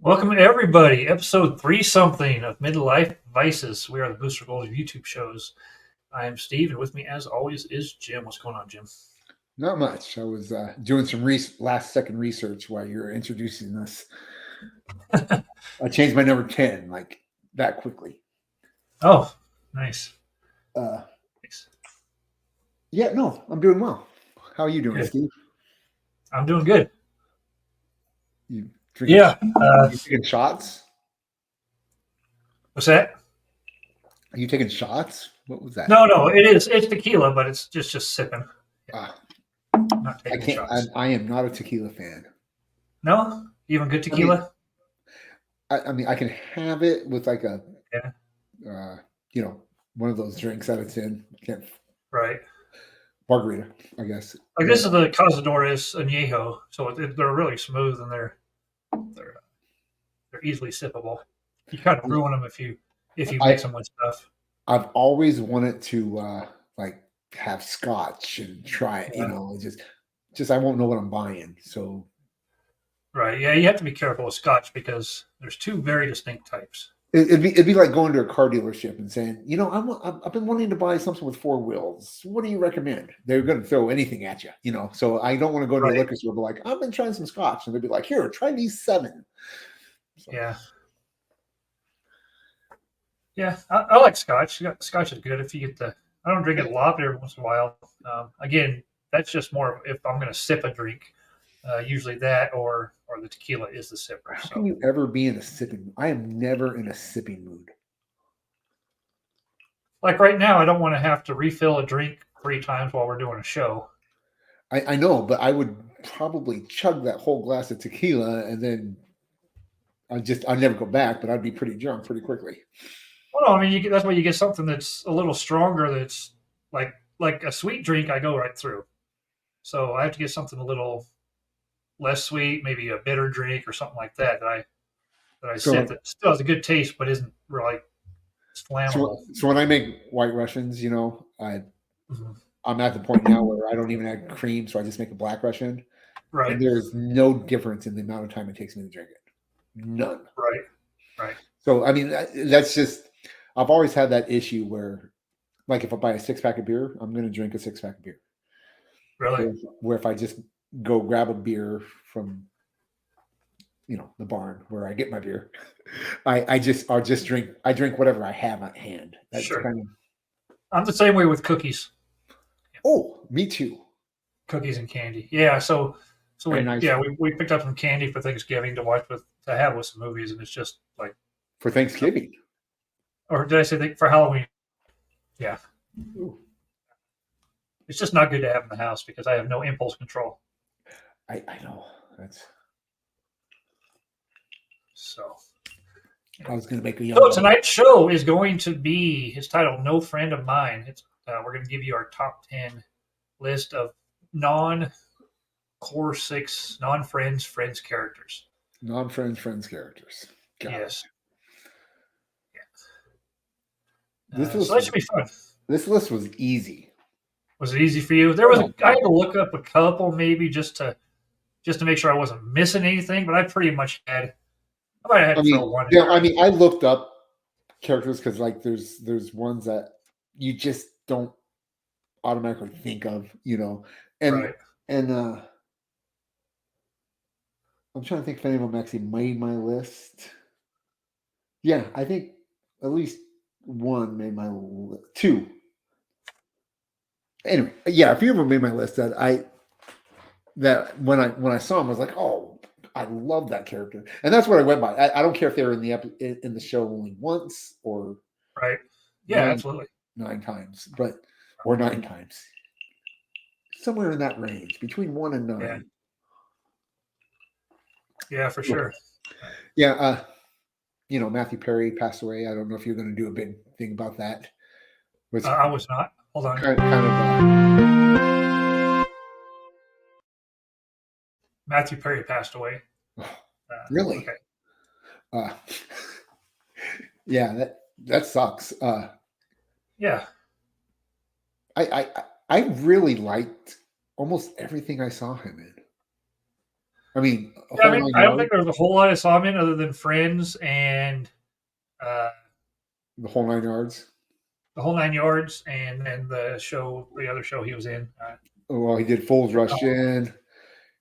Welcome everybody, episode three something of Midlife Vices. We are the Booster Gold of YouTube shows. I am Steve, and with me, as always, is Jim. What's going on, Jim? Not much. I was doing some last second research while you're introducing us. I changed my number 10 like that quickly. Oh, nice. Uh, Nice. yeah, no, I'm doing well. How are you doing, Good. Steve? I'm doing good. You drinking? Yeah. You taking shots? What's that? Are you taking shots? What was that? No. It's tequila, but it's just sipping. Uh, Not I taking can't. shots. I am not a tequila fan. No, even good tequila. I mean, I can have it with like a, Yeah. uh, you know, one of those drinks that it's in. Can't Right. margarita, I guess. Like But this is the Cazadores Añejo, so they're really smooth and they're they're easily sippable. You kind of ruin them if you I mix them with stuff. I've always wanted to like have scotch and try it, Yeah. just I won't know what I'm buying. So Right. Yeah, you have to be careful with Scotch because there's two very distinct types. it'd be like going to a car dealership and saying, I've been wanting to buy something with four wheels. What do you recommend? They're going to throw anything at you, So I don't want to go to a Right. liquor store, but like I've been trying some scotch, and they'd be like, here, try these seven. So, Yeah. Yeah. I like Scotch. Scotch is good if you get the. I don't drink it a lot, but every once in a while. Again, that's just more if I'm going to sip a drink. Usually that or the tequila is the sipper. how can So you ever be in a sipping? I am never in a sipping mood. like right now, I don't want to have to refill a drink 3 times while we're doing a show. I know, but I would probably chug that whole glass of tequila and then I'd never go back, but I'd be pretty drunk pretty quickly. Well, no, I mean that's why you get something that's a little stronger. That's like like a sweet drink. I go right through. So I have to get something a little less sweet, maybe a bitter drink or something like that I sip So, that still has a good taste but isn't really so, flammable. so when I make white Russians, Mhm. I'm at the point now where I don't even add cream, so I just make a black Russian, and Right, there's no difference in the amount of time it takes me to drink it. None. right, right. So, I mean, that's just I've always had that issue where, like, if I buy a 6 pack of beer, I'm going to drink a 6 pack of beer. Really? Where if I just go grab a beer from the barn where I get my beer. I'll just drink. I drink whatever I have at hand. That's Sure. kind of. I'm the same way with cookies, Oh, me too. cookies and candy. Yeah. So Very we nice yeah we picked up some candy for Thanksgiving to watch with to have with some movies, and it's just like, for Thanksgiving. or did I say for Halloween? Yeah. Ooh, It's just not good to have in the house because I have no impulse control. I know that's. So I was going to make a So young. tonight's show is going to be it's titled "No Friend of Mine." We're going to give you our top 10 list of non-core six, non-friends characters. Non-friends characters. Got it. Yes. This So list that was should be fun. this list was easy. Was it easy for you? I had to look up a couple maybe just to make sure I wasn't missing anything, but I pretty much had. I might have had I to throw mean, one in yeah. there. I mean, I looked up characters because like there's ones that you just don't automatically think of, and Right. and I'm trying to think if any of them actually made my list. Yeah, I think at least one made my two. Anyway, yeah, a few of them made my list that when I saw them, I was like, oh, I love that character, and that's what I went by. I don't care if they were in the show only once or Right. Yeah, nine absolutely. nine times, or 9 times, somewhere in that range between 1 and Yeah. 9. Yeah, for sure. Yeah, Matthew Perry passed away. I don't know if you're going to do a big thing about that. Was I was not. Hold on. kind of Matthew Perry passed away. really. Okay. Uh, yeah, that sucks. Yeah. I really liked almost everything I saw him in. I mean, a Yeah, I whole mean, nine I don't yards, think there was a whole lot I saw him in other than Friends and uh, the whole 9 yards. the whole 9 yards, and then the other show he was in. Well, he did Fools Rush In.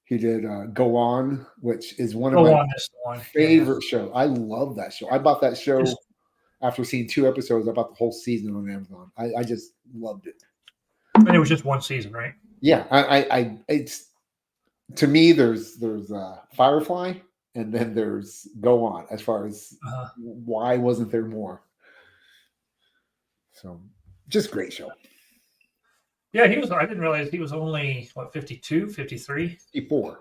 He did Go On, which is one of Go my on, this one. Yeah, yeah. favorite shows. I love that show. I bought that show Just, after seeing 2 episodes. I bought the whole season on Amazon. I just loved it. and it was just one season, right? Yeah, it's to me. There's Firefly, and then there's Go On. As far as Uh, why wasn't there more? So, just great show. yeah, he was. I didn't realize he was only what 52, 53, 54.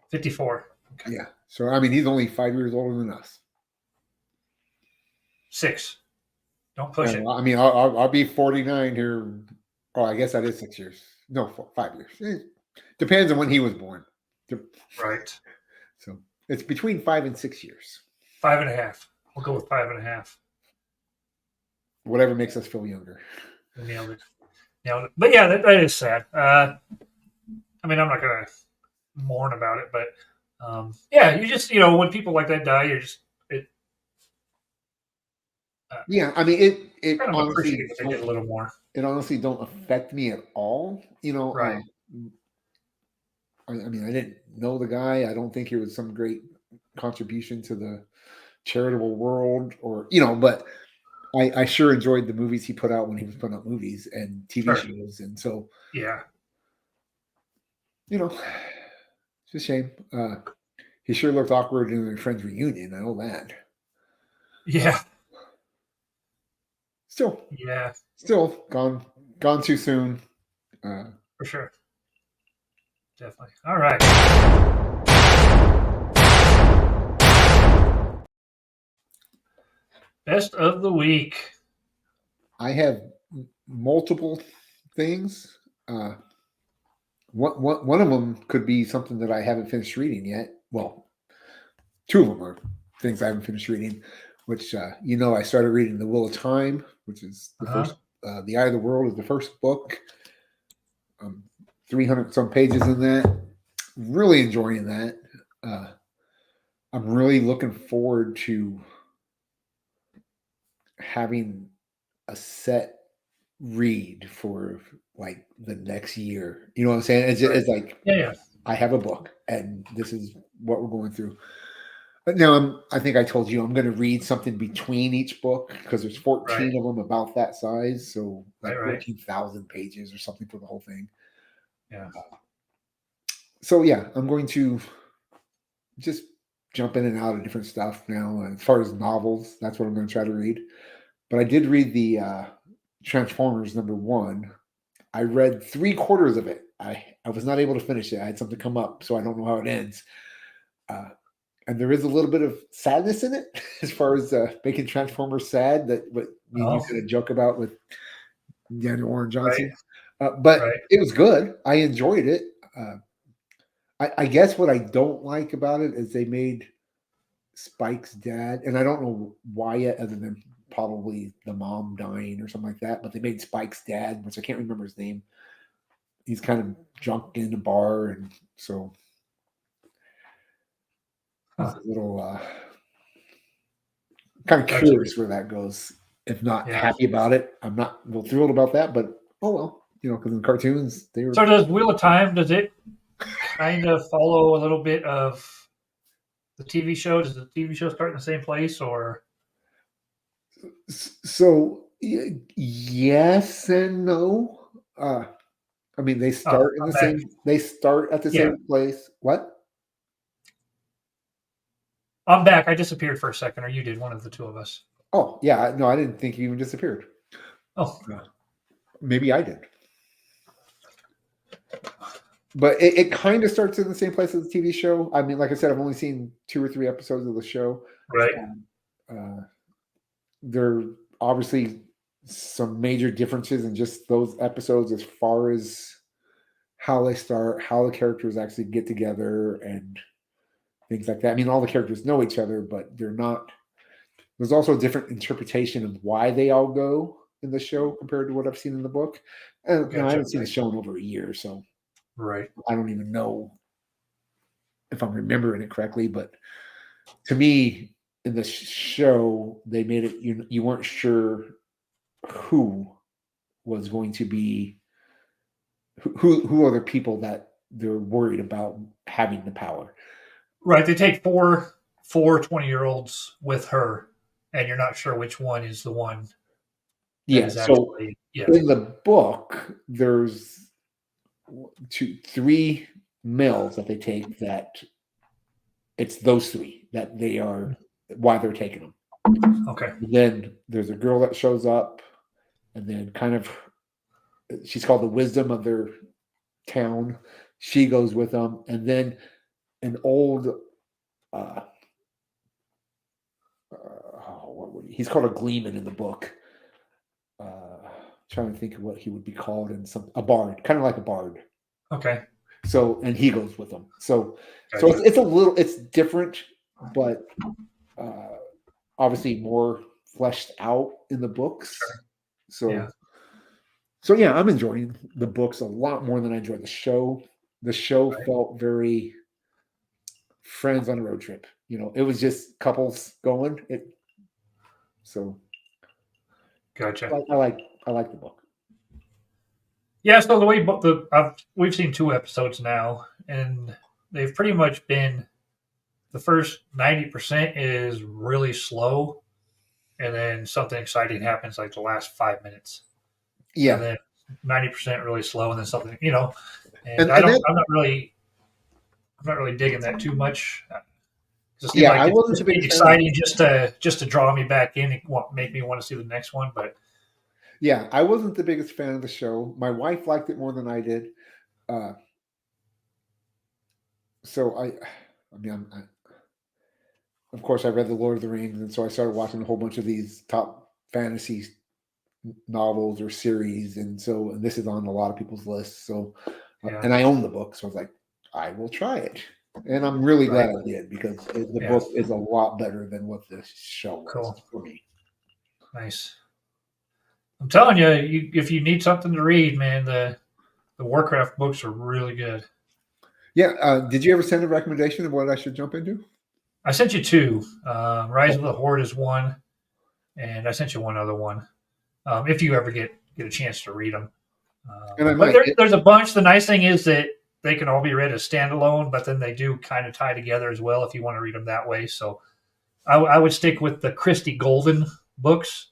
54. Okay, Yeah. So I mean, he's only 5 years older than us. 6. Don't push it. I mean, I'll be 49 here. Oh, I guess that is 6 years. No, 5 years. Depends on when he was born. Right. So it's between 5 and 6 years. 5.5. We'll go with 5.5. Whatever makes us feel younger. Nailed it. Nailed it. But yeah, that is sad. I mean, I'm not gonna mourn about it, but yeah, you just when people like that die, you're just Yeah, I mean, it kind of honestly appreciate if they did a little more. it honestly don't affect me at all. Right. I mean, I didn't know the guy. I don't think he was some great contribution to the charitable world, or but I sure enjoyed the movies he put out when he was putting out movies and TV Sure. shows, and so Yeah. it's a shame. He sure looked awkward in their friends reunion. I know that. Yeah. Still, Yeah. still gone too soon. For sure. Definitely. All right. Best of the week. I have multiple things. One of them could be something that I haven't finished reading yet. Well, two of them are things I haven't finished reading, which I started reading The Wheel of Time, which is the Uh-huh. first. The Eye of the World is the first book. 300 some pages in that. Really enjoying that. I'm really looking forward to having a set read for like the next year. You know what I'm saying? Right. It's like Yeah. Yeah. I have a book and this is what we're going through. But now I think I told you I'm going to read something between each book because there's 14 Right. of them about that size. So like Right. 14,000 pages or something for the whole thing. Yeah. So yeah, I'm going to just jump in and out of different stuff now. And as far as novels, that's what I'm going to try to read. But I did read the Transformers #1. I read 3/4 of it. I was not able to finish it. I had something come up, so I don't know how it ends. And there is a little bit of sadness in it, as far as making Transformers sad. That what you Oh. kind of joke about with Daniel Warren Right. Johnson. But Right. it was good. I enjoyed it. I guess what I don't like about it is they made Spike's dad, and I don't know why yet, other than probably the mom dying or something like that. But they made Spike's dad, which I can't remember his name. He's kind of drunk in a bar, and so I was Huh. a little kind of Gotcha. curious where that goes. If not Yeah. happy about it, I'm not real thrilled about that. But oh well, because in the cartoons they were. So does Wheel of Time? Does it kind of follow a little bit of the TV show? Does the TV show start in the same place, or So yes and no. I mean, they start in I'm the back? same. They start at the Yeah, same place. What? I'm back. I disappeared for a second, or you did. One of the two of us. Oh yeah, no, I didn't think you even disappeared. Oh, Maybe I did. But it kind of starts in the same place as the TV show. I mean, like I said, I've only seen 2 or 3 episodes of the show. right. There are obviously some major differences in just those episodes as far as how they start, how the characters actually get together, and things like that. I mean, all the characters know each other, but they're not. There's also a different interpretation of why they all go in the show compared to what I've seen in the book. And I Gotcha. haven't seen the show in over a year, so Right. I don't even know if I'm remembering it correctly. But to me, in the show, they made it you weren't sure who was going to be who are the people that they're worried about having the power. Right. They take four 20-year-olds with her, and you're not sure which one is the one that Yeah. is So actually, yeah. in the book, there's 3 males that they take that it's those 3 that they are why they're taking them. Okay. Then there's a girl that shows up, and then kind of she's called the wisdom of their town. She goes with them, and then an old he's called a gleeman in the book. Trying to think of what he would be called in a bard, kind of like a bard. Okay. So, and he goes with them. So Gotcha. it's different, but obviously more fleshed out in the books. Sure. So yeah, I'm enjoying the books a lot more than I enjoyed the show. The show felt very friends on a road trip. It was just couples going. So Gotcha. I like the book. Yeah, so the way we've seen 2 episodes now, and they've pretty much been the first 90% is really slow, and then something exciting happens like the last 5 minutes. Yeah, and then 90% really slow, and then something, and And I'm that- not really digging that too much. It seems Yeah, like I it's wasn't just a big fan. exciting just to draw me back in and make me want to see the next one. But Yeah, I wasn't the biggest fan of the show. My wife liked it more than I did. So of course, I read The Lord of the Rings, and so I started watching a whole bunch of these top fantasy novels or series, and this is on a lot of people's lists. So, Yeah. and I own the book, so I was like, I will try it, and I'm really glad I did because the book is a lot better than what the show was for me. Nice. I'm telling you, if you need something to read, man, the Warcraft books are really good. Yeah. Did you ever send a recommendation of what I should jump into? I sent you 2. Rise of the Horde is one, and I sent you one other one. If you ever get a chance to read them. But there's a bunch. The nice thing is that they can all be read as standalone, but then they do kind of tie together as well if you want to read them that way. So I would stick with the Christy Golden books.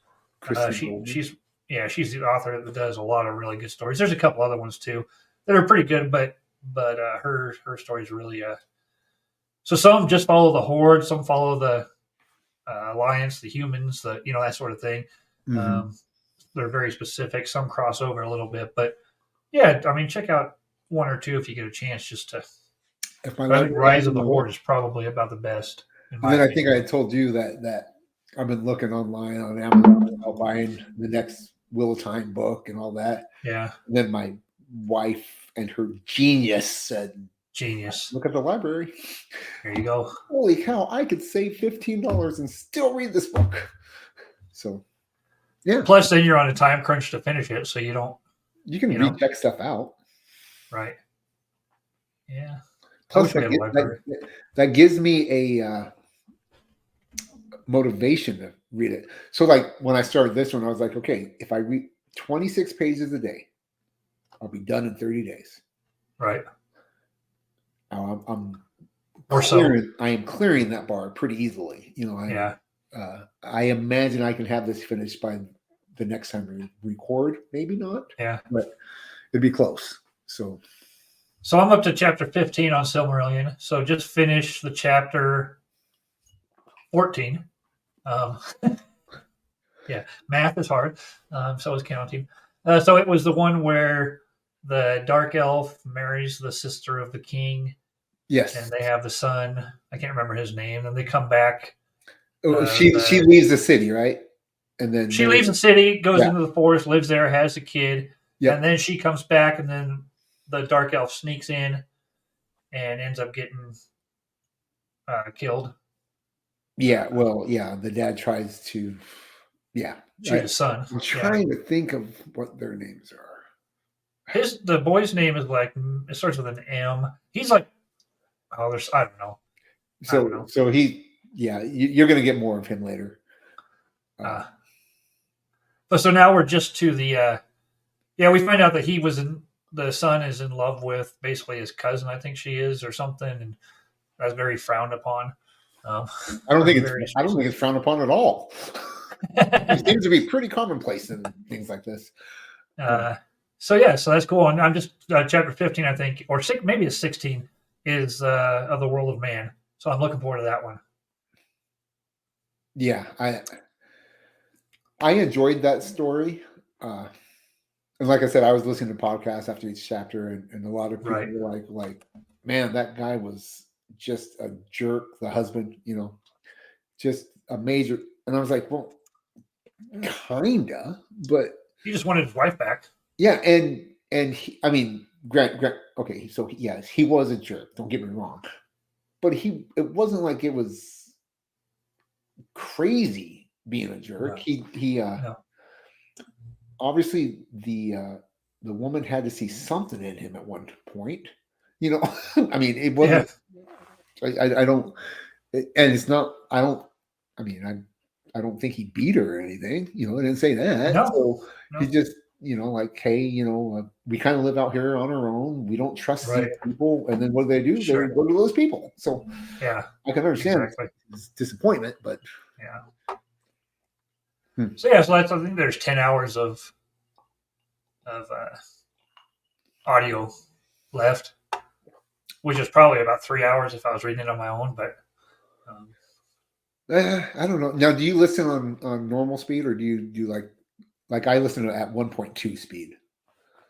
She's the author that does a lot of really good stories. There's a couple other ones too that are pretty good, but her stories really. So some just follow the Horde, some follow the Alliance, the humans, that sort of thing. Mm-hmm. They're very specific. Some cross over a little bit, but yeah, I mean, check out 1 or 2 if you get a chance. Just to. I think Rise of the Horde is probably about the best. And then I think I told you that I've been looking online on Amazon about buying the next Wheel of Time book and all that. Yeah. And then my wife and her genius said, "Genius, look at the library. There you go. Holy cow! I could save $15 and still read this book." So. Yeah. Plus, then you're on a time crunch to finish it, so you don't. You can recheck stuff out. Right. Yeah. Plus, that gives me a motivation to read it. So, like when I started this one, I was like, okay, if I read 26 pages a day, I'll be done in 30 days. Right. Now I am clearing that bar pretty easily. I imagine I can have this finished by the next time we record. Maybe not. Yeah. But it'd be close. So I'm up to chapter 15 on Silmarillion. So just finish the chapter 14. Yeah, math is hard. So is counting. So it was the one where the dark elf marries the sister of the king. Yes. And they have the son. I can't remember his name. And they come back. She leaves the city, right? And then she leaves the city, goes into the forest, lives there, has a kid. Yeah. And then she comes back, and then the dark elf sneaks in and ends up getting killed. Yeah, well, yeah, the dad tries to, shoot his son. I'm trying to think of what their names are. The boy's name is it starts with an M. He's like Oh, there's I don't know. I don't know. So you're going to get more of him later. But so now we're just to the we find out that the son is in love with basically his cousin, I think she is, or something, and that's very frowned upon. I don't think it's frowned upon at all. It seems to be pretty commonplace in things like this. So that's cool. And I'm just chapter 15, I think, or maybe it's 16, is of the World of Man. So I'm looking forward to that one. Yeah, I enjoyed that story. And like I said, I was listening to podcasts after each chapter, and a lot of people were like, man, that guy was just a jerk. The husband, just a major. And I was like, well, kinda, but he just wanted his wife back. Yeah, and I mean, Grant. Okay, so yes, he was a jerk. Don't get me wrong, but it wasn't like it was crazy being a jerk. No. Obviously the woman had to see something in him at one point. I mean, it wasn't. Yeah. I don't, and it's not. I don't. I mean, I don't think he beat her or anything. I didn't say that. No. So he just, like, hey, we kind of live out here on our own. We don't trust these people. And then what do? Sure. They go to those people. So yeah, I can understand his disappointment, but yeah. So I think there's 10 hours of audio left, which is probably about 3 hours if I was reading it on my own. But I don't know. Now, do you listen on normal speed, or do you do like I listen to it at 1.2 speed?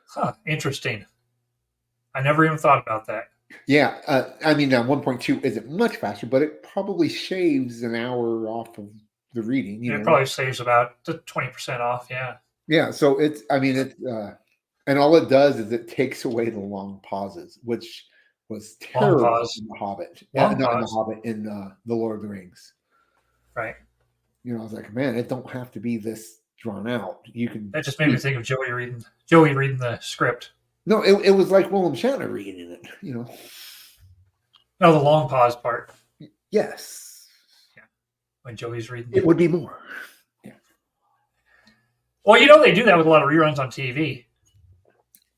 Huh. Interesting. I never even thought about that. Yeah. I mean, now 1.2 isn't much faster, but it probably shaves an hour off of the reading. It probably saves about 20% off. Yeah. Yeah. So it's and all it does is it takes away the long pauses, which was terrible in The Hobbit. Not in The Hobbit, in The Lord of the Rings. Right. I was like, man, it don't have to be this drawn out. You can. That just made me think of Joey reading the script. No, it was like William Shatner reading it. No, the long pause part. Yes. Yeah. When Joey's reading it would be more. Yeah. Well, they do that with a lot of reruns on TV.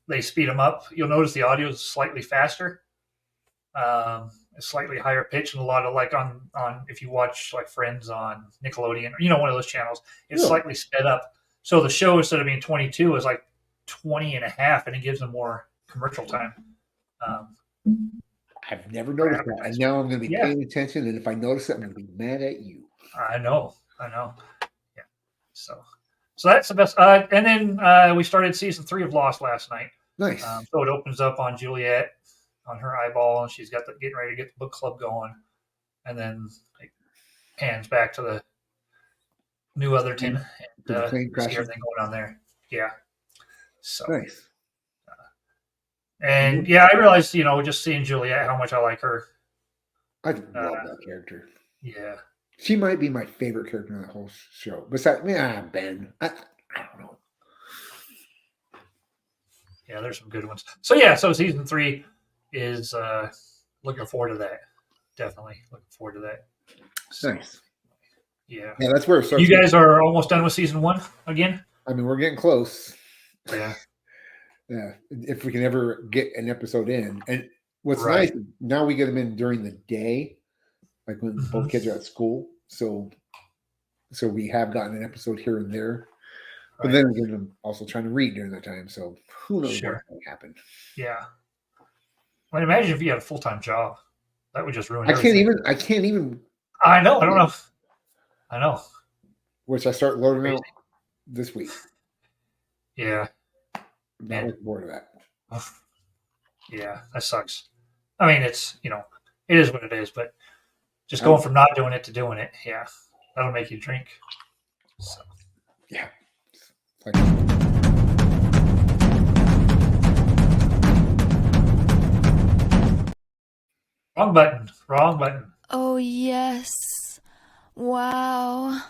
They speed them up. You'll notice the audio is slightly faster. A slightly higher pitch, and a lot of on if you watch like Friends on Nickelodeon, or one of those channels, it's slightly sped up. So the show, instead of being 22, is like 20 and a half, and it gives them more commercial time. I've never noticed that, and now I'm going to be paying attention, and if I notice it, I'm going to be mad at you. I know. Yeah. So that's the best. And then we started season 3 of Lost last night. Nice. So it opens up on Juliet, on her eyeball, and she's got getting ready to get the book club going, and then it pans back to the New Otherton and see everything going on there. Yeah. So nice. And I realized, just seeing Juliet, how much I like her. I love that character. Yeah. She might be my favorite character in the whole show. Besides, Ben. I don't know. Yeah, there's some good ones. So season 3 is looking forward to that. Definitely looking forward to that. Nice. Yeah. Yeah, that's where it starts. You guys are almost done with season 1 again? I mean, we're getting close. Yeah. Yeah. If we can ever get an episode in. And what's nice, now we get them in during the day, like when both kids are at school. So we have gotten an episode here and there. But then again, I'm also trying to read during that time. So who knows what's going to happen. Yeah. Well, imagine if you had a full-time job. That would just ruin everything. I can't even. I know. I don't know. I know. Which I start learning out this week. Yeah. I'm not looking forward to that. Yeah, that sucks. I mean, it's, it is what it is, but just going from not doing it to doing it, yeah, that'll make you drink. So. Yeah. Wrong button. Oh, yes. Wow.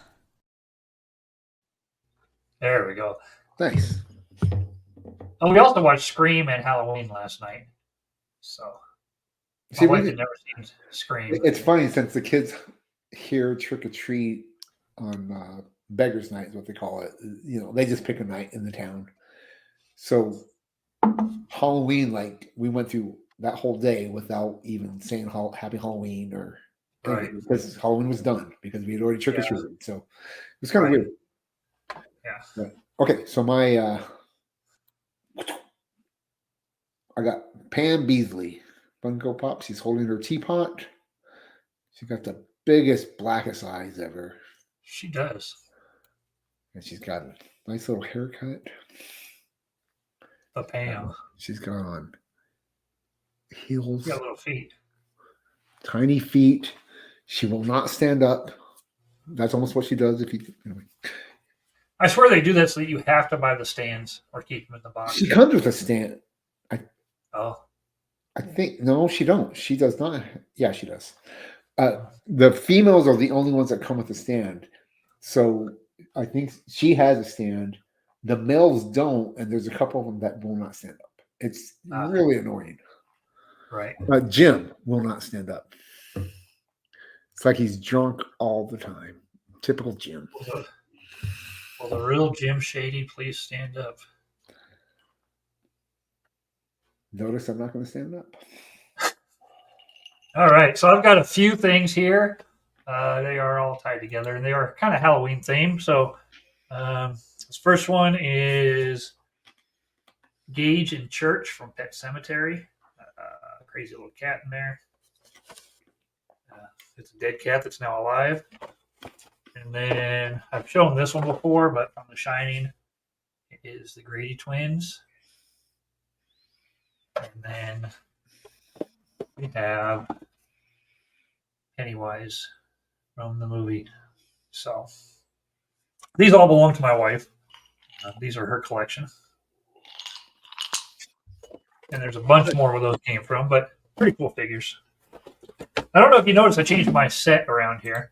There we go. Nice. Oh, we also watched Scream and Halloween last night. So. My See, wife had never seen Scream. it's funny since the kids here trick or treat on Beggars Night is what they call it. You know, they just pick a night in the town. So Halloween, like we went through that whole day without even saying Happy Halloween or Right. anything because Halloween was done because we had already trick or treated. So it was kind of Right. weird. Yeah. But, okay, so my I got Pam Beasley, Funko Pop. She's holding her teapot. She got the biggest, blackest eyes ever. She does. And she's got a nice little haircut. The Pam. She's got on heels, She got little feet. tiny feet. She will not stand up. That's almost what she does if you. Anyway. I swear they do that so that you have to buy the stands or keep them in the box. She comes with a stand. Oh, I think no, she don't. She does not. Yeah, she does. The females are the only ones that come with a stand. So I think she has a stand. The males don't, and there's a couple of them that will not stand up. It's really annoying. right. Jim will not stand up. It's like he's drunk all the time. Typical Jim. Will the real Jim Shady please stand up? Notice I'm not going to stand up. All right, so I've got a few things here. They are all tied together, and they are kind of Halloween themed. So this first one is Gage in Church from Pet Cemetery. Crazy little cat in there. It's a dead cat that's now alive. And then I've shown this one before, but from The Shining, it is the Grady twins. And then we have Pennywise from the movie. So these all belong to my wife. These are her collection. And there's a bunch more where those came from, but pretty cool figures. I don't know if you noticed I changed my set around here.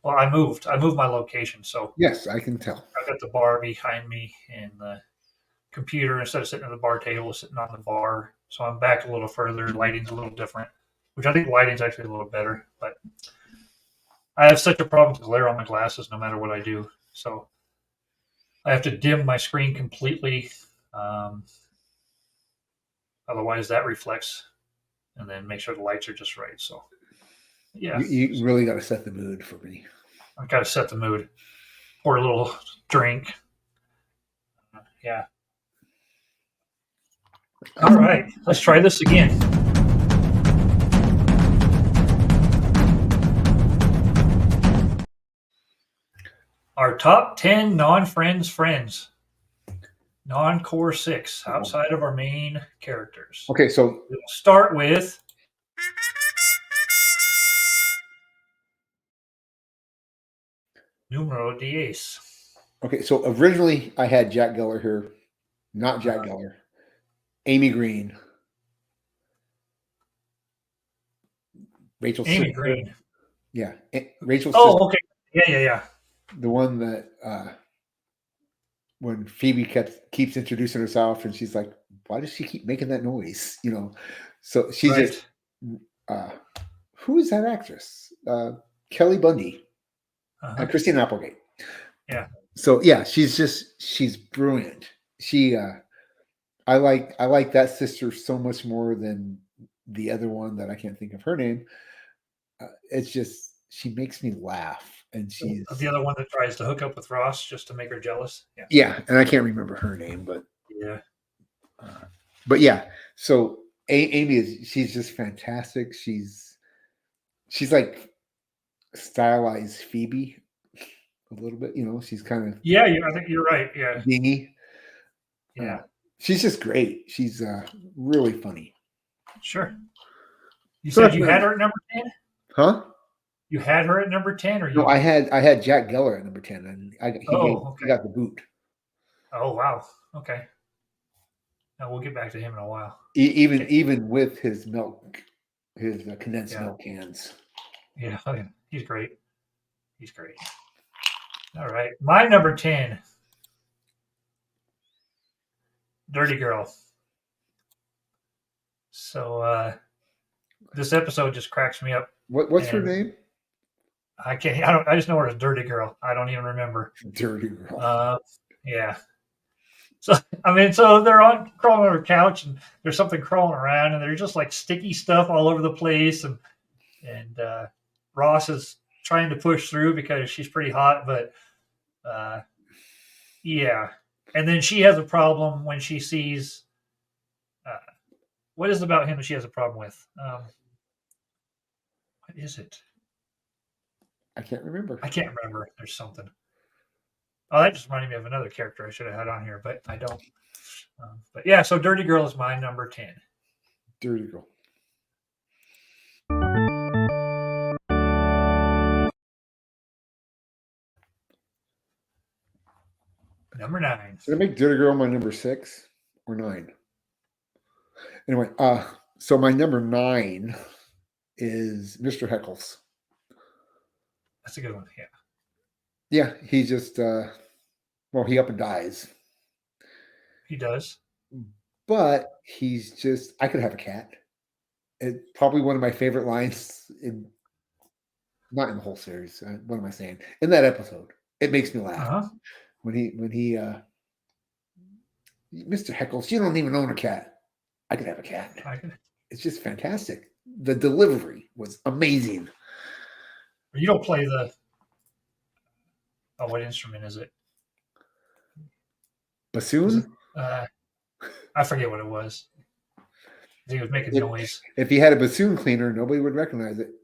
Well, I moved my location. So yes, I can tell. I've got the bar behind me and the computer, instead of sitting at the bar table, sitting on the bar. So I'm back a little further. Lighting's a little different, which I think lighting's actually a little better. But I have such a problem with glare on my glasses no matter what I do. So I have to dim my screen completely. Otherwise, that reflects, and then make sure the lights are just right. So, yeah. You really got to set the mood for me. I've got to set the mood. Pour a little drink. Yeah. All right, let's try this again. Our top 10 non-friends friends. Non-core 6, outside of our main characters. Okay, so we'll start with Numero 10. Okay, so originally I had Jack Geller here. Not Jack Geller. Amy Green. Rachel Amy sister. Green. Yeah. Rachel sister. Okay. Yeah. The one that when Phoebe keeps introducing herself and she's like, why does she keep making that noise? You know. So she's just who is that actress? Kelly Bundy. Christine Applegate. Yeah. So yeah, she's brilliant. She I like that sister so much more than the other one that I can't think of her name. It's just she makes me laugh, and she's the other one that tries to hook up with Ross just to make her jealous. Yeah, and I can't remember her name, but yeah. But yeah, so Amy she's just fantastic. She's like stylized Phoebe a little bit, you know. She's kind of I think you're right. Yeah, dingy. Yeah, she's just great. She's really funny. Sure. You said you had her at number 10? Huh? You had her at number 10, or you? No, I had Jack Geller at number 10, and he got the boot. Oh wow. Okay. Now we'll get back to him in a while. Even with his milk, his condensed milk cans. Yeah, he's great. He's great. All right, my number 10, Dirty Girl. So This episode just cracks me up. What's her And name? I can't. I don't. I just know her as Dirty Girl. I don't even remember. Dirty Girl. Yeah. So I mean, so they're on crawling on her couch, and there's something crawling around, and there's just like sticky stuff all over the place, and Ross is trying to push through because she's pretty hot, but yeah. And then she has a problem when she sees what is it about him that she has a problem with. What is it? I can't remember. I can't remember. There's something. Oh, that just reminded me of another character I should have had on here, but I don't. But yeah, so Dirty Girl is my number 10. Dirty Girl. Number 9. Should I make Dirty Girl my number 6 or 9? Anyway, so my number 9 is Mr. Heckles. That's a good one. Yeah. Yeah, he just he up and dies. He does. But he's just I could have a cat. It's probably one of my favorite lines not in the whole series. What am I saying? In that episode. It makes me laugh. Uh-huh. When he Mr. Heckles, you don't even own a cat. I could have a cat. It's just fantastic. The delivery was amazing. You don't play the what instrument is it? Bassoon? I forget what it was. He was making noise. If he had a bassoon cleaner, nobody would recognize it.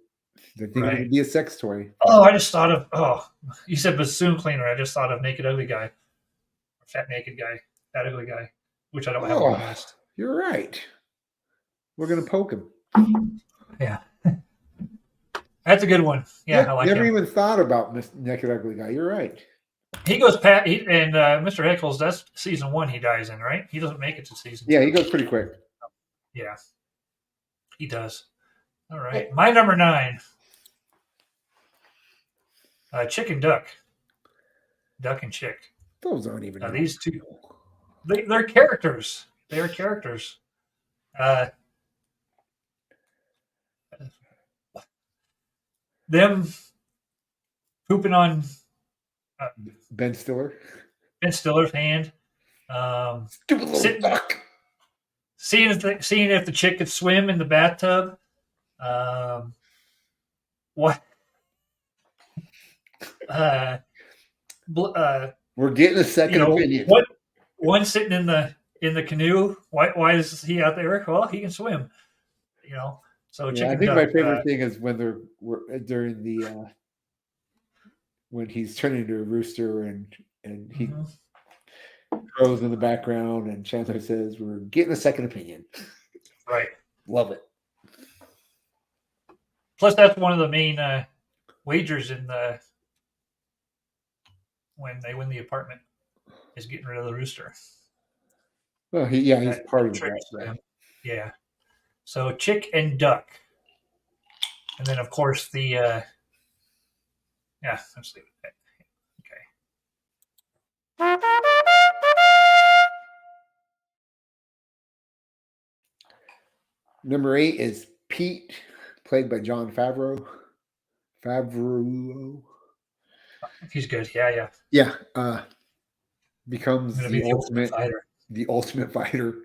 They'd think it would be a sex toy. Oh, I just thought of you said bassoon cleaner. I just thought of Naked Ugly Guy. Fat Naked Guy. Fat Ugly Guy. Which I don't have on the list. You're right. We're gonna poke him. Yeah. That's a good one. Yeah, I like never him. even thought about Naked Ugly Guy. You're right. He goes and Mr. Heckles, that's season 1 he dies in, right? He doesn't make it to season 2. Yeah, he goes pretty quick. Yeah. He does. All right. My number 9. Chick and Duck. Duck and Chick. Those aren't even these two. They're characters. They are characters. Them pooping on Ben Stiller. Ben Stiller's hand. Stupid little duck. Seeing if the chick could swim in the bathtub. What? We're getting a second opinion. What? One sitting in the canoe. Why is he out there? Well, he can swim. So yeah, I think my favorite thing is when they're during the when he's turning into a rooster and he crows in the background and Chandler says, "We're getting a second opinion." Right. Love it. Plus, that's one of the main wagers when they win the apartment is getting rid of the rooster. Well, he's part of that. Right? Yeah. So Chick and Duck, and then of course the let's leave it. Okay. Number 8 is Pete, played by Jon Favreau. He's good. Yeah. Yeah. Becomes the ultimate fighter.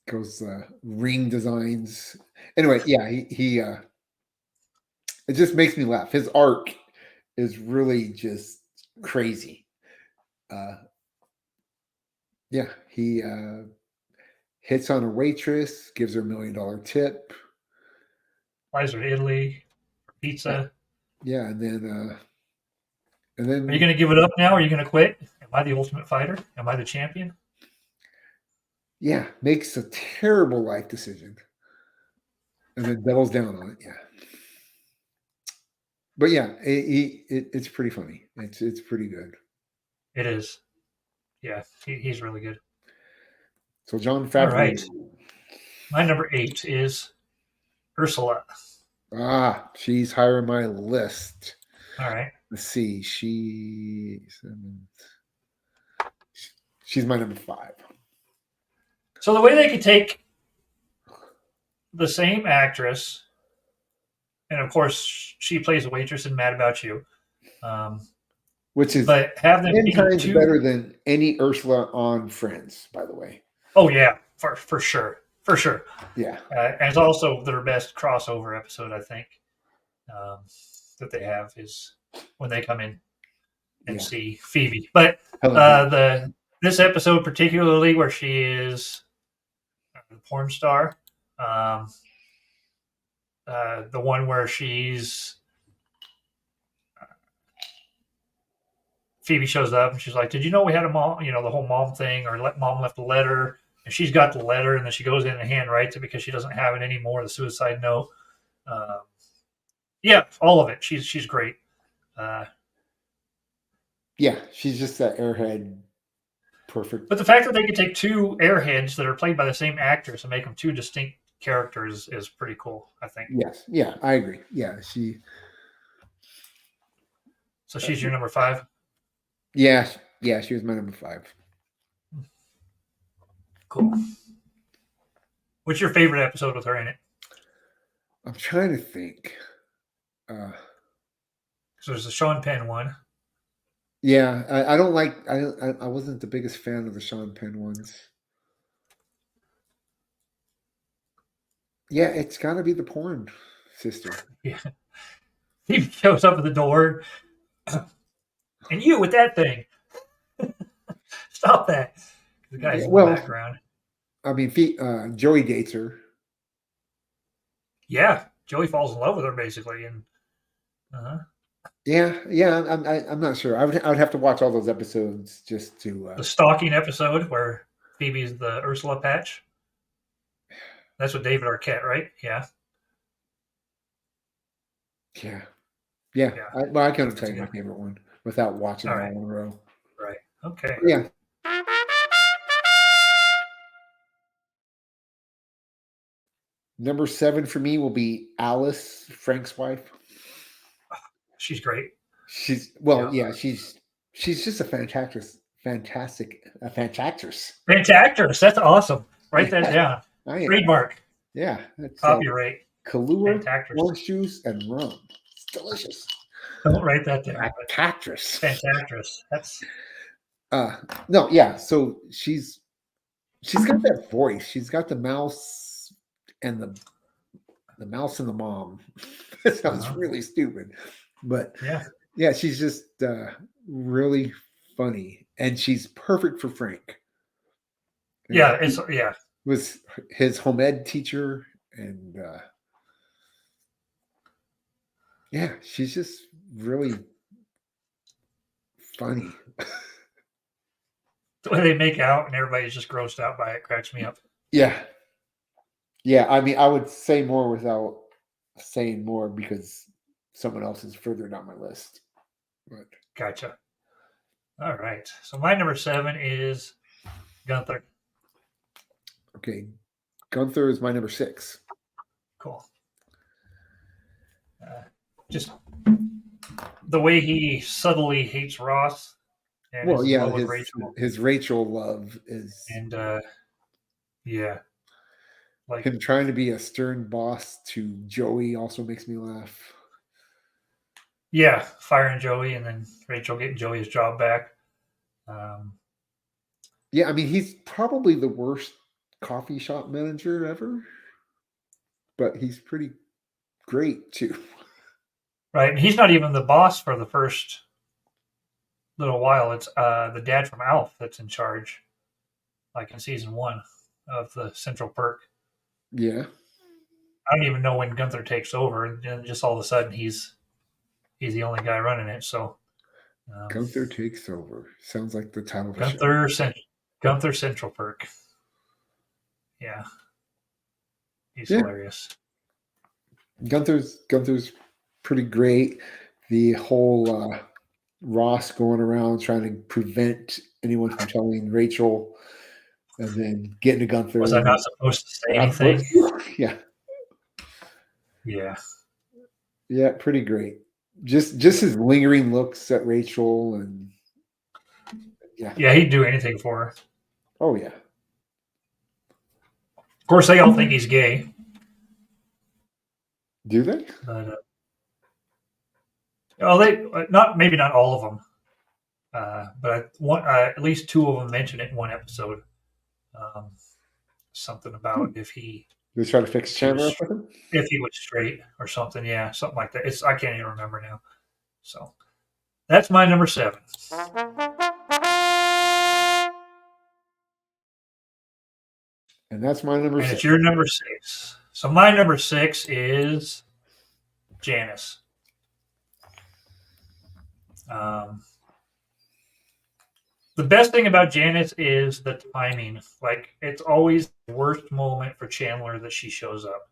Goes ring designs. Anyway, yeah, he it just makes me laugh. His arc is really just crazy. He hits on a waitress, gives her $1 million tip. Flies her to Italy for pizza. Yeah, and then are you going to give it up now? Or are you going to quit? Am I the ultimate fighter? Am I the champion? Yeah, makes a terrible life decision, and then doubles down on it. Yeah, but yeah, it's pretty funny. It's pretty good. It is. Yeah, he's really good. So Jon Favreau. All right. My number 8 is Ursula. She's higher on my list. All right. Let's see. She's my number 5. So the way they could take the same actress, and of course she plays a waitress in Mad About You. Which is But have them 10 be times two. better than any Ursula on Friends, by the way. Oh yeah, for sure, for sure. Yeah. And it's also their best crossover episode, I think, that they have is when they come in and Yeah. see Phoebe. But this episode particularly, where she is the porn star, the one where Phoebe shows up and she's like, "Did you know we had a mom? You know, the whole mom thing, or mom left a letter." And she's got the letter, and then she goes in and handwrites it because she doesn't have it anymore. The suicide note. Yeah, all of it. She's great. Yeah, she's just that airhead, perfect. But the fact that they could take two airheads that are played by the same actress and make them two distinct characters is pretty cool, I think. Yes, yeah, I agree. Yeah, So she's your number 5? Yeah, she was my number 5. Cool. What's your favorite episode with her in it? I'm trying to think. So there's the Sean Penn one. Yeah, I don't like. I wasn't the biggest fan of the Sean Penn ones. Yeah, it's got to be the porn sister. Yeah. He shows up at the door. And you with that thing. Stop that. The guy's in the background. I mean, Joey dates her. Yeah, Joey falls in love with her basically, and yeah. I'm not sure. I would have to watch all those episodes just to the stalking episode where Phoebe's the Ursula patch. That's with David Arquette, right? Yeah. Yeah. I couldn't tell you my favorite one without watching all in a row. Right. Okay. Yeah. Number 7 for me will be Alice, Frank's wife. She's great. She's just a fantastic. Fantastic. That's awesome. Write that down. Trademark. Yeah. Copyright. Kahlua, orange juice, and rum. It's delicious. Don't write that down. Fantastic. That's no, yeah. So she's got that voice. She's got the mouse and the mouse and the mom. That sounds really stupid, but yeah, she's just really funny, and she's perfect for Frank. Was his home ed teacher, and yeah, she's just really funny. The way they make out and everybody's just grossed out by it cracks me up. Yeah. I mean, I would say more without saying more because someone else is further down my list. But gotcha. All right. So my number 7 is Gunther. Okay. Gunther is my number 6. Cool. Just the way he subtly hates Ross. And his Rachel love is, and like him trying to be a stern boss to Joey also makes me laugh. Yeah, firing Joey and then Rachel getting Joey's job back. Yeah, I mean, he's probably the worst coffee shop manager ever, but he's pretty great too. Right, and he's not even the boss for the first little while. It's the dad from Alf that's in charge, like in season 1 of the Central Perk. Yeah, I don't even know when Gunther takes over, and just all of a sudden he's the only guy running it. So Gunther takes over. Sounds like the title of the show. Gunther Central Perk. Yeah, he's hilarious. Gunther's pretty great. The whole Ross going around trying to prevent anyone from telling Rachel, and then getting to Gunther. Was I not supposed to say anything? Yeah, pretty great. Just his lingering looks at Rachel, and he'd do anything for her. Oh yeah. Of course, they all think he's gay. Do they? But they not all of them, but at least two of them mentioned it in one episode. Something about They try to fix Chandler up with him? if he was straight or something. Yeah, something like that. I can't even remember now. So that's my number 7. And that's my number And 6. it's your number 6. So my number 6 is Janice. The best thing about Janice is the timing. Like, it's always the worst moment for Chandler that she shows up.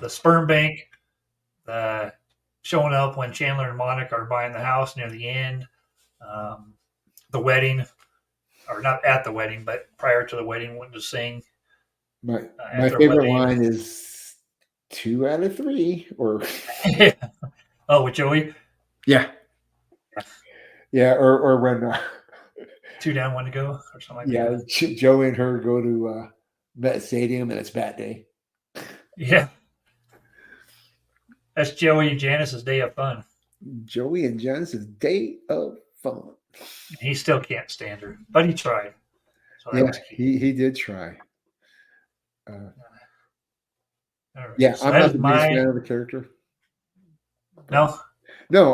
The sperm bank, the showing up when Chandler and Monica are buying the house near the end, the wedding, or not at the wedding, but prior to the wedding, when to sing. My favorite line is 2 out of 3, or oh, with Joey. Yeah, or when 2 down, 1 to go, or something like that. Yeah, Joey and her go to Met Stadium, and it's Bat Day. Yeah, that's Joey and Janice's day of fun. Joey and Janice's day of fun. He still can't stand her, but he tried. So yeah, he did try. Right. Yeah, so I'm not the biggest fan of the character. No,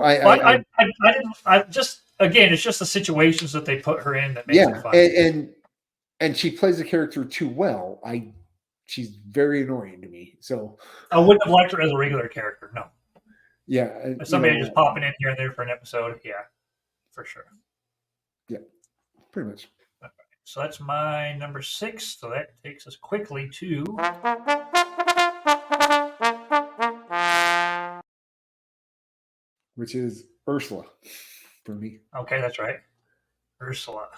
I didn't. I just, again, it's just the situations that they put her in that makes it fun. And she plays the character too well. She's very annoying to me. So I wouldn't have liked her as a regular character. No. Yeah, somebody just popping in here and there for an episode. Yeah, for sure. Yeah, pretty much. Okay. So that's my number 6. So that takes us quickly to which is Ursula for me. Okay, that's right. Ursula.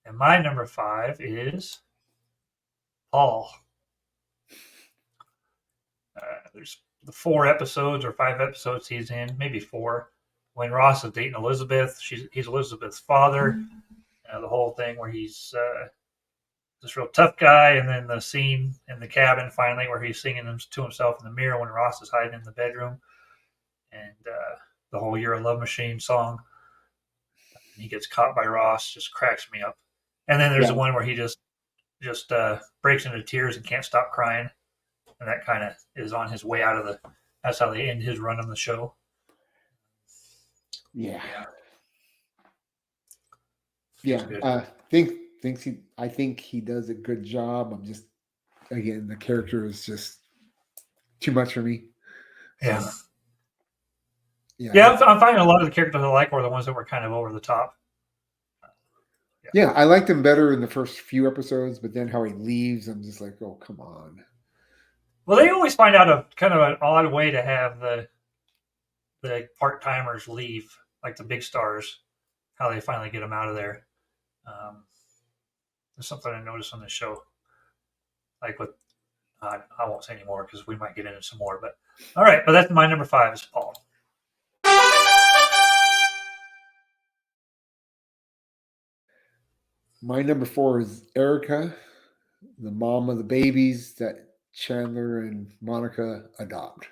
And my number 5 is Paul. There's the 4 episodes or 5 episodes he's in, maybe 4, when Ross is dating Elizabeth. He's Elizabeth's father. The whole thing where he's this real tough guy, and then the scene in the cabin finally where he's singing to himself in the mirror when Ross is hiding in the bedroom, and the whole "You're a Love Machine" song. He gets caught by Ross, just cracks me up. And then there's the one where he just breaks into tears and can't stop crying, and that kind of is on his way out of the. That's how they end his run on the show. Yeah. I think he does a good job. I'm just, again, the character is just too much for me. Yeah. I'm finding a lot of the characters I like were the ones that were kind of over the top. Yeah, I liked him better in the first few episodes, but then how he leaves, I'm just like, oh, come on. Well, they always find out a kind of an odd way to have the part-timers leave, like the big stars, how they finally get them out of there. There's something I noticed on the show, like with I won't say anymore because we might get into some more. But all right, but that's my number 5 is Paul. My number 4 is Erica, the mom of the babies that Chandler and Monica adopt.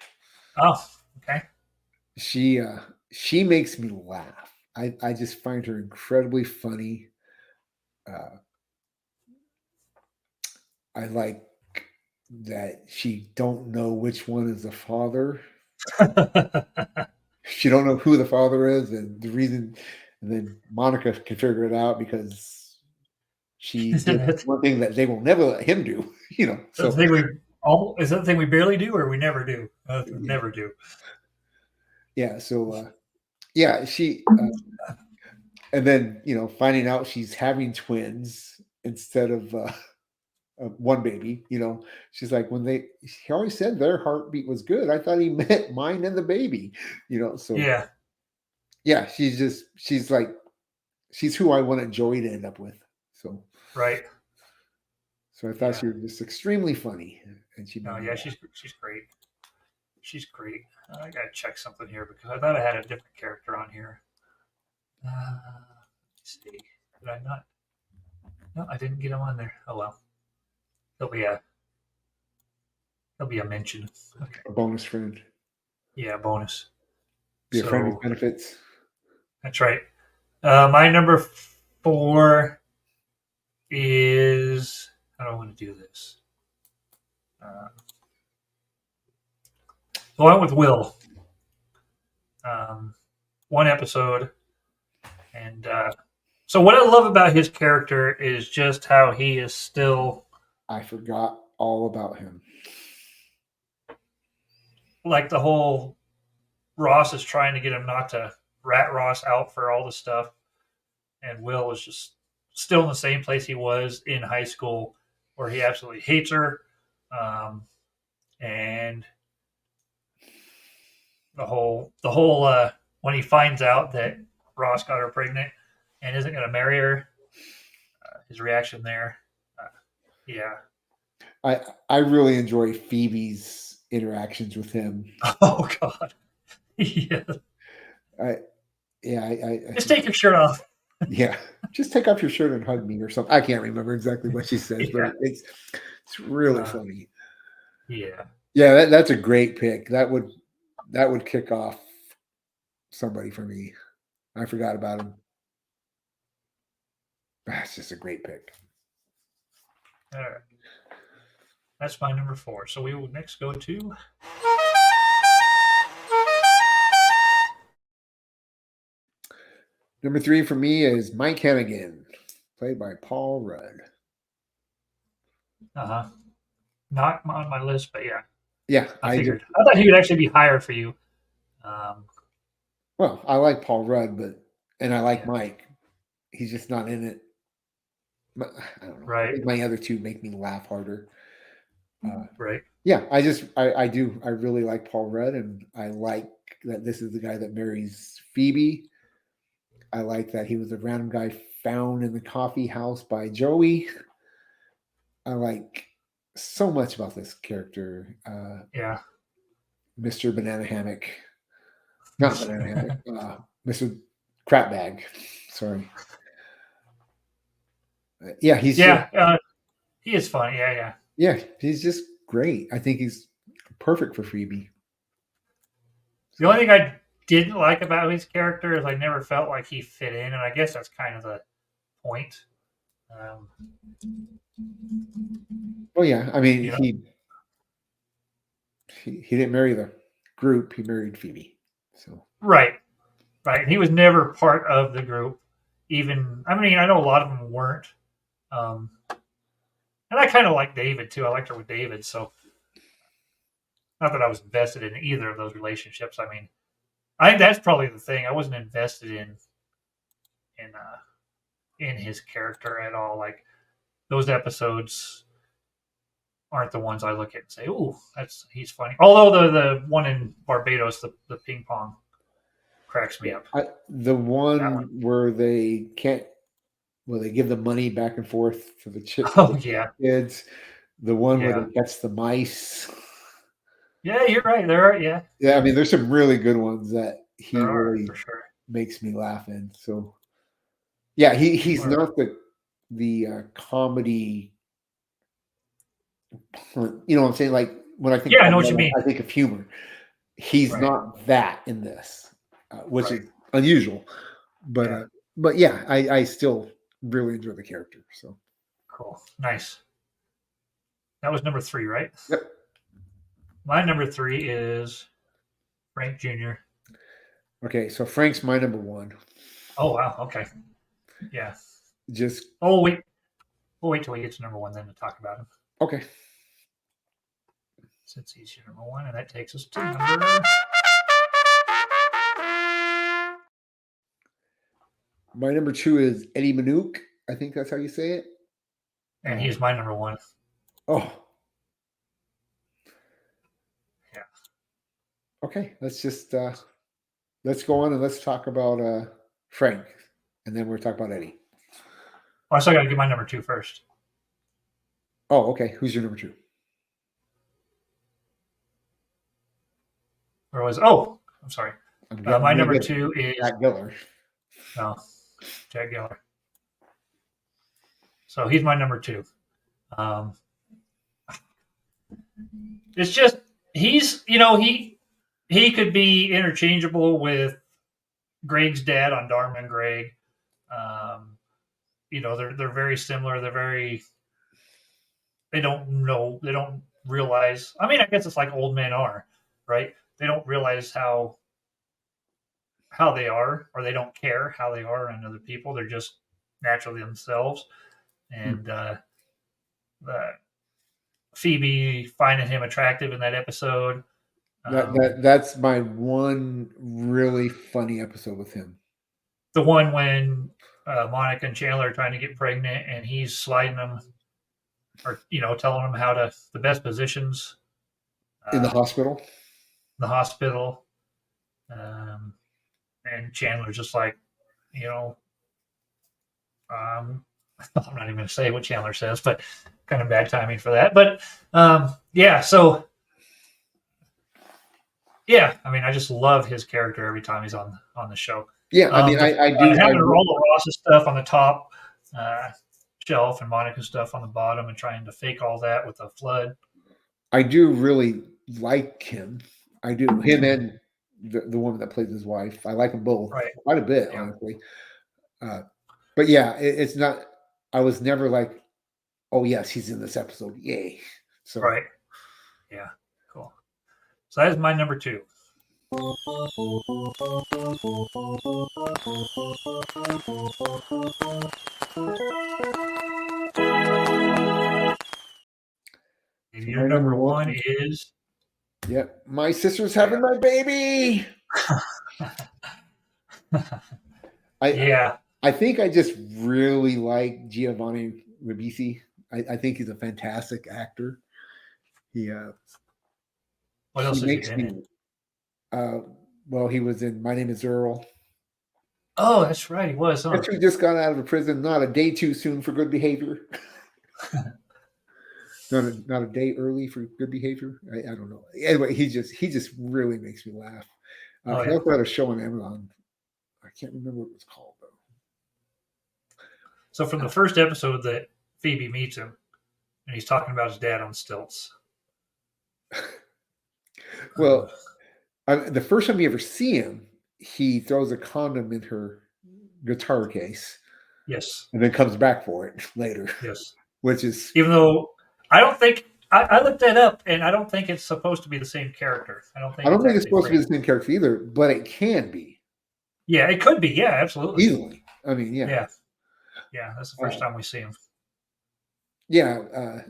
Oh, okay. She makes me laugh. I just find her incredibly funny. I like that she don't know which one is the father. She don't know who the father is, and the reason, and then Monica can figure it out because she did one thing that they will never let him do. So is that the thing we barely do, or we never do? Never do. Yeah. So she, and then finding out she's having twins instead of one baby. She's like, he always said their heartbeat was good. I thought he meant mine and the baby. So yeah, she's like, she's who I wanted Joey to end up with. So right. So I thought she was just extremely funny, and she's great. She's great. I gotta check something here because I thought I had a different character on here. Let's see. Did I not? No, I didn't get him on there. Oh well. He'll He'll be a mention. Okay. A bonus friend. Yeah, bonus. Be a friend with So benefits. that's right. My number 4 is, how do I want to do this? So I went with Will. One episode. And so what I love about his character is just how he is still I forgot all about him. like the whole Ross is trying to get him not to rat Ross out for all the stuff. And Will is just still in the same place he was in high school where he absolutely hates her. And the whole when he finds out that Ross got her pregnant and isn't going to marry her, his reaction there, yeah. I really enjoy Phoebe's interactions with him. Oh God, yeah. Just take your shirt off. Yeah, just take off your shirt and hug me or something. I can't remember exactly what she says, Yeah. but it's really funny. Yeah, Yeah, that's a great pick. That would kick off somebody for me. I forgot about him. That's just a great pick. all right. That's my number 4. So we will next go to Number 3 for me is Mike Hannigan, played by Paul Rudd. not on my list, but yeah, Yeah, I figured. I thought he would actually be higher for you. Well, I like Paul Rudd, and I like Yeah. Mike. He's just not in it. I don't know. Right. I think my other two make me laugh harder. Right. Yeah, I do. I really like Paul Rudd, and I like that this is the guy that marries Phoebe. I like that he was a random guy found in the coffee house by Joey. I like so much about this character. Yeah. Mr. Banana Hammock. Not Banana Hammock. Mr. Crap Bag. Sorry. Yeah, he's he is funny. Yeah. Yeah, he's just great. I think he's perfect for Phoebe. The only thing I didn't like about his character is I never felt like he fit in, and I guess that's kind of the point. Oh yeah, I mean You know? he didn't marry the group; he married Phoebe. So Right. He was never part of the group. Even I mean, I know a lot of them weren't. And I kind of like David too. I liked her with David, so not that I was invested in either of those relationships. I mean, I think that's probably the thing. I wasn't invested in his character at all. Like those episodes aren't the ones I look at and say, "Ooh, he's funny." Although the one in Barbados, the ping pong, cracks me up. The one where they give the money back and forth for the Oh yeah, kids. The one where they catch the mice. Yeah, you're right. There are, yeah. Yeah, I mean, there's some really good ones that he really for sure makes me laugh in. So, yeah, he's not the comedy. You know what I'm saying? Like when I think, I know what you mean. I think of humor. He's not that in this, which is unusual. But yeah, I still really enjoy the character. So cool, nice. That was number 3, right? Yep. My number 3 is Frank Jr. Okay, so Frank's my number 1. Oh wow, okay, yeah. Just we'll wait till he gets to number 1 then to talk about him. Okay. Since he's your number 1, and that takes us to number. My number 2 is Eddie Manouk. I think that's how you say it. And he's my number 1. Oh. Yeah. Okay, let's go on and let's talk about Frank, and then we'll talk about Eddie. Well, I still got to get my number 2 first. Oh, okay. Who's your number 2? Or was I'm sorry. My number 2 is Jack Giller. No, Jack Giller. So he's my number 2. it's just he could be interchangeable with Greg's dad on Dharma and Greg. Um, they're very similar. They don't realize. I mean, I guess it's like old men are, right? They don't realize how they are, or they don't care how they are in other people. They're just naturally themselves. And Phoebe finding him attractive in that episode. That's my one really funny episode with him. The one when Monica and Chandler are trying to get pregnant, and he's sliding them, or telling them how to the best positions in the hospital. The hospital, and Chandler's just like, I'm not even going to say what Chandler says, but kind of bad timing for that. But so yeah, I mean, I just love his character every time he's on the show. Yeah, I mean, I do having all the Ross's stuff on the top shelf and Monica's stuff on the bottom, and trying to fake all that with a flood. I do really like him. I do him and the woman that plays his wife. I like them both quite a bit, honestly. But yeah, it's not. I was never like, oh yes, he's in this episode, yay! So right, yeah, cool. So that is my number 2. And your number 1 is. Yep, my sister's having my baby. I think I just really like Giovanni Ribisi. I think he's a fantastic actor. What else is he in? Well, he was in My Name Is Earl. Oh, that's right, he was. Huh? He just got out of prison. Not a day too soon for good behavior. not a day early for good behavior. I don't know. Anyway, he just really makes me laugh. He also had a show on Amazon. I can't remember what it was called though. So from the first episode that Phoebe meets him, and he's talking about his dad on stilts. Well, the first time you ever see him, he throws a condom in her guitar case. Yes. And then comes back for it later. Yes. Which is, even though I don't think I looked that up, and I don't think it's supposed to be the same character. I don't think it's supposed to be the same character either, but it can be. Yeah, it could be. Yeah, absolutely. Easily. I mean, yeah. Yeah, that's the first time we see him. Yeah,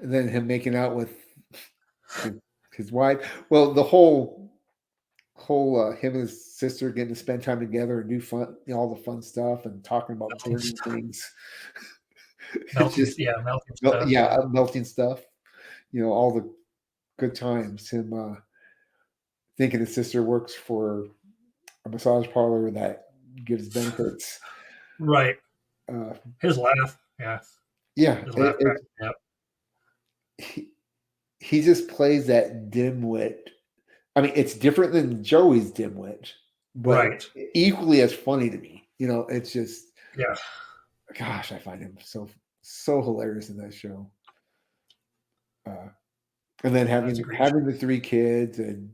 and then him making out with his wife. Well, the whole him and his sister getting to spend time together and do fun, all the fun stuff, and talking about burning things. Melting stuff. Melting stuff. All the good times. Him thinking his sister works for a massage parlor that gives benefits. Right. His laugh. Yeah. Yeah. His laugh he just plays that dimwit. I mean, it's different than Joey's dimwit, but equally as funny to me. It's just, gosh, I find him so hilarious in that show. And then having the 3 kids, and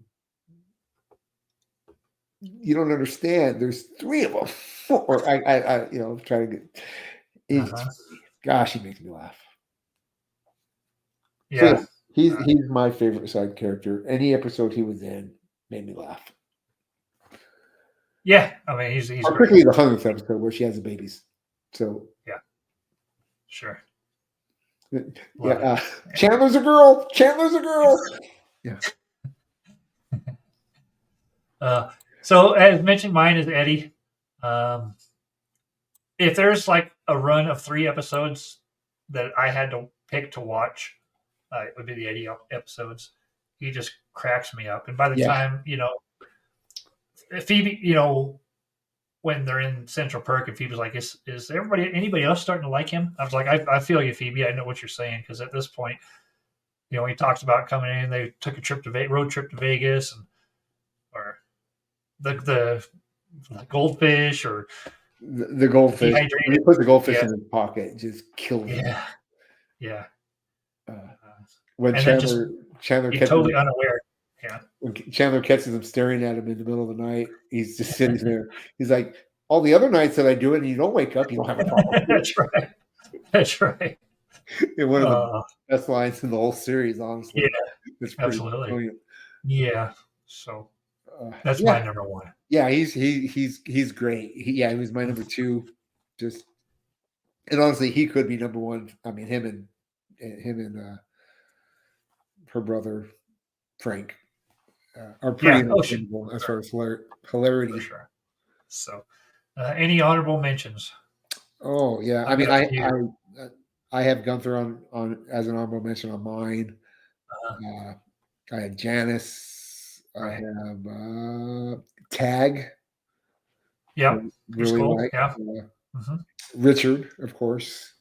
you don't understand. There's 3 of them, or I try to get. Gosh, he makes me laugh. Yeah. So he's my favorite side character. Any episode he was in made me laugh. Yeah, I mean he's particularly the 100th episode where she has the babies. So yeah, sure. Yeah, Chandler's a girl. Yeah. So as mentioned, mine is Eddie. If there's like a run of 3 episodes that I had to pick to watch, it would be the Eddie episodes. He just cracks me up. And by the time, Phoebe, when they're in Central Perk, and Phoebe's like, is anybody else starting to like him? I was like, I feel you, Phoebe. I know what you're saying. Because at this point, he talks about coming in, they took a road trip to Vegas, or the goldfish, or the goldfish. When you put the goldfish in his pocket, it just kills him. Yeah. When Chandler He's catches totally unaware. Yeah. when Chandler catches him staring at him in the middle of the night. He's just sitting there. He's like, all the other nights that I do it, and you don't wake up, you don't have a problem. That's right. That's right. And one of the Uh, best lines in the whole series, honestly. Yeah, It's pretty absolutely. brilliant. Yeah. So that's yeah, my number one. yeah, he's great. He was my number two. Just and honestly, he could be number one. I mean, him and her brother Frank are pretty interchangeable as far as hilarity. For sure. So, any honorable mentions? Oh yeah, I mean, I have Gunther on as an honorable mention on mine. I had Janice. I have Tag. Yeah, really cool. like. Yeah. Richard, of course.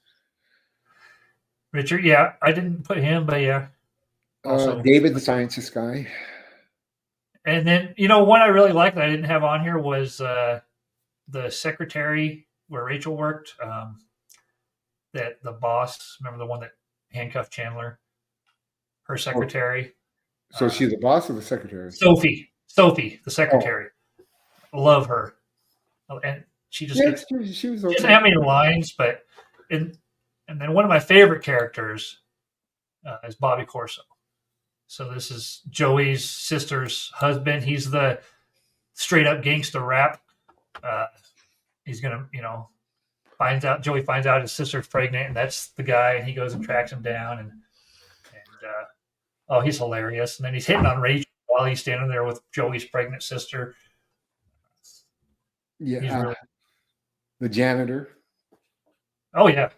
Richard, yeah, I didn't put him, but yeah. Also, David, the scientist guy. And then, one I really liked that I didn't have on here was the secretary where Rachel worked. That the boss, remember the one that handcuffed Chandler? Her secretary. So she's the boss or the secretary? Sophie, the secretary. Love her. And she just she was okay. Doesn't have any lines, but and then one of my favorite characters is Bobby Corso. So this is Joey's sister's husband. He's the straight up gangster rap. He's gonna, Joey finds out his sister's pregnant, and that's the guy, and he goes and tracks him down, and he's hilarious. And then he's hitting on Rachel while he's standing there with Joey's pregnant sister. Yeah, the janitor. Oh yeah,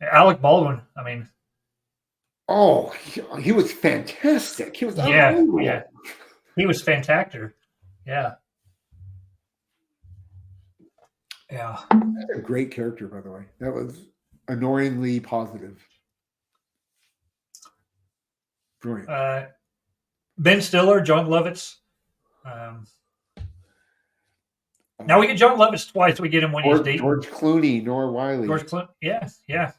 Alec Baldwin. I mean, he was fantastic. He was yeah, he was fantastic. Yeah. That's a great character, by the way. That was annoyingly positive. Brilliant. Ben Stiller, John Lovitz. Now we get John Lovitz twice. We get him when he's dating George Clooney, Nora Wiley. George Clooney, yeah.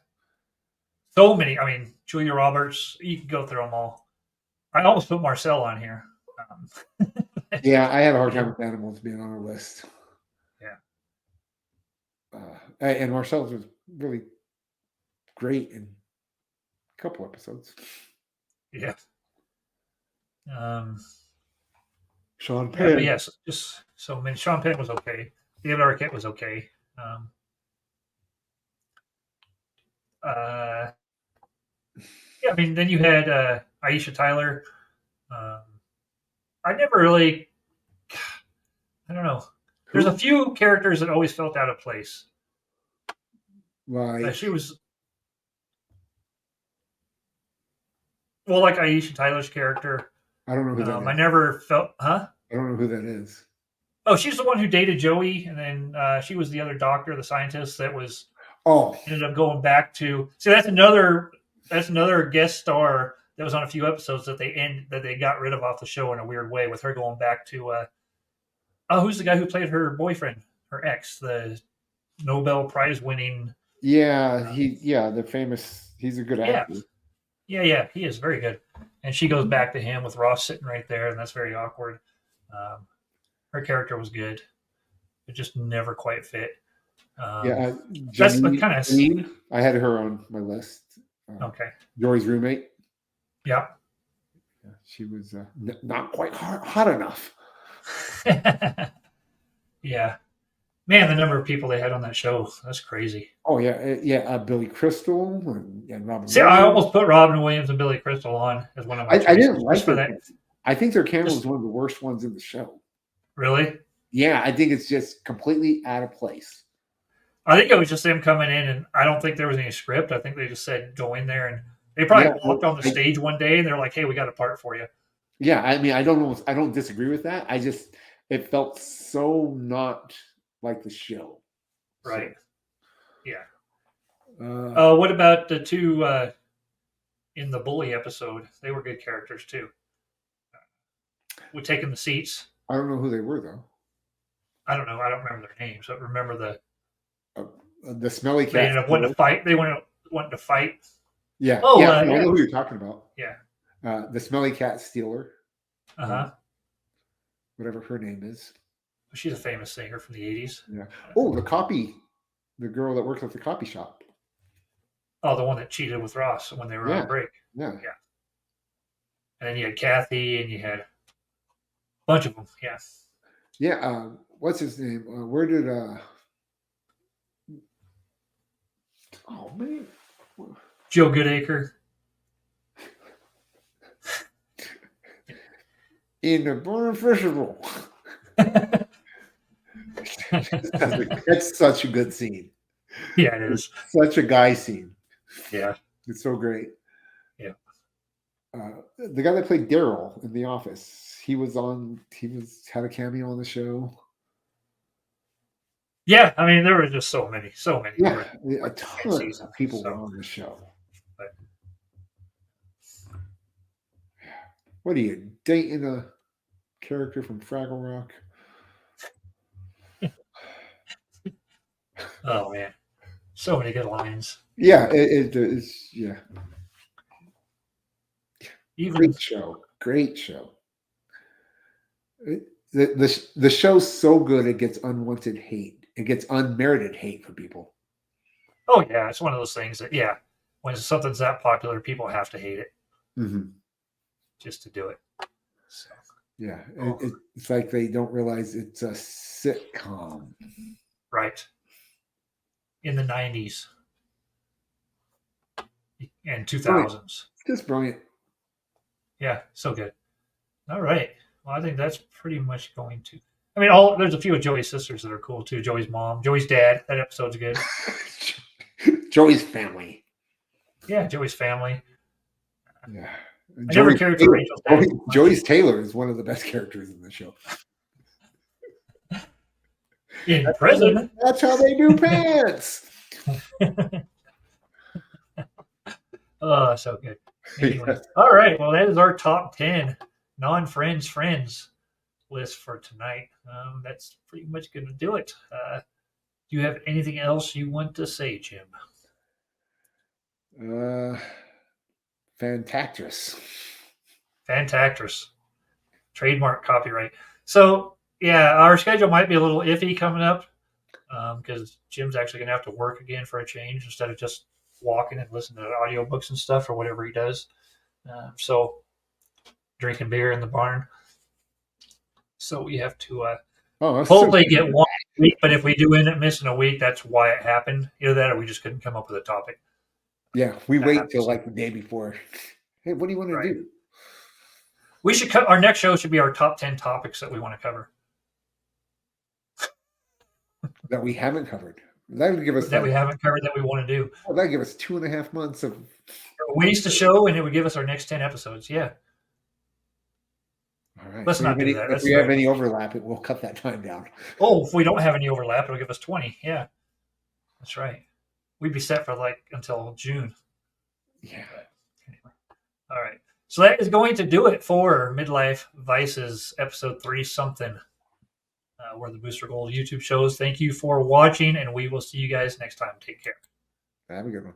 So many. I mean, Julia Roberts. You can go through them all. I almost put Marcel on here. Yeah, I had a hard time with animals being on our list. Yeah. And Marcel was really great in a couple episodes. Yeah. Sean Penn. Yes, just so many. Sean Penn was okay. David Arquette was okay. Yeah, I mean, then you had Aisha Tyler. I never really, I don't know. There's a few characters that always felt out of place. Right. She was, well, like Aisha Tyler's character. I don't know who that is. I never felt, huh? I don't know who that is. Oh, she's the one who dated Joey, and then she was the other doctor, the scientist that was. Ended up going back to. See, that's another guest star that was on a few episodes that they got rid of off the show in a weird way, with her going back to. Who's the guy who played her boyfriend, her ex, the Nobel Prize winning? Yeah, the famous. He's a good actor. Yeah, he is very good. And she goes back to him with Ross sitting right there, and that's very awkward. Her character was good, it just never quite fit. That's the kind of. I had her on my list. Okay. Joey's roommate. Yeah. She was not quite hot enough. Yeah. Man, the number of people they had on that show, that's crazy. Oh, yeah. Billy Crystal and Robin See, Williams. I almost put Robin Williams and Billy Crystal on as one of my I didn't like that. I think their camera was one of the worst ones in the show. Really? Yeah, I think it's just completely out of place. I think it was just them coming in, and I don't think there was any script. I think they just said, go in there, and they probably walked on the stage one day, and they're like, hey, we got a part for you. Yeah, I mean, I don't know. I don't disagree with that. It felt so not like the show. Right. So, yeah. What about the two in the bully episode? They were good characters, too. We're taking the seats. I don't know who they were, though. I don't know. I don't remember their names. I remember the smelly cat. They ended up wanting to fight. They wanted to fight Yeah. Oh, yeah. I yeah. know who you're talking about. Yeah. The Smelly Cat Stealer, Uh-huh. whatever her name is. She's a famous singer from the 80s. Yeah. Oh, the girl that works at the copy shop. Oh, the one that cheated with Ross when they were on Yeah. break. Yeah. And then you had Kathy, and you had a bunch of them. Yeah. Yeah. What's his name? Where did oh man. Joe Goodacre. In the Burn Festival. That's such a good scene. Yeah, it is. Such a guy scene. Yeah. It's so great. Yeah. The guy that played Daryl in The Office, he had a cameo on the show. Yeah, I mean, there were just so many. Yeah, a like ton seasons, of people so. were on the show. But- What are you dating a character from Fraggle Rock? Oh man, so many good lines. Yeah, it's yeah. Even Great show. The show's so good it gets unwanted hate. It gets unmerited hate from people. oh yeah, it's one of those things that when something's that popular, people have to hate it Mm-hmm. just to do it. So, Yeah, Oh. it's like they don't realize it's a sitcom. right. In the 90s and 2000s. Just brilliant. Yeah, so good. All right. Well, I think that's pretty much going to. I mean, there's a few of Joey's sisters that are cool too. Joey's mom, Joey's dad. That episode's good. Joey's family. Yeah, Joey's family. Yeah. I never cared for Rachel's dad. Joey's Taylor is one of the best characters in the show. In prison. That's how they do pants. Oh, so good. Anyway. Yes. All right. Well, that is our top 10 non-friends friends list for tonight. That's pretty much going to do it. Do you have anything else you want to say, Jim? Fantactress. Fantactress. Trademark copyright. So, yeah, our schedule might be a little iffy coming up because Jim's actually going to have to work again for a change instead of just walking and listening to audiobooks and stuff or whatever he does. So, drinking beer in the barn. So, we have to hopefully get one week. But if we do end up missing a week, that's why it happened. Either that or we just couldn't come up with a topic. Yeah, we wait till like the day before. Hey, what do you want to do? We should our next show should be our top 10 topics that we want to cover. That we haven't covered. That would give us we haven't covered that we want to do. Oh, that would give us 2.5 months of waste to show, and it would give us our next 10 episodes. Yeah. All right. Let's not do that. If we have any overlap, it will cut that time down. Oh, if we don't have any overlap, it'll give us 20. Yeah. That's right. We'd be set for until June. Yeah. But anyway. All right. So that is going to do it for Midlife Vices episode 3 something. Where the Booster Gold YouTube shows. Thank you for watching, and we will see you guys next time. Take care. Have a good one.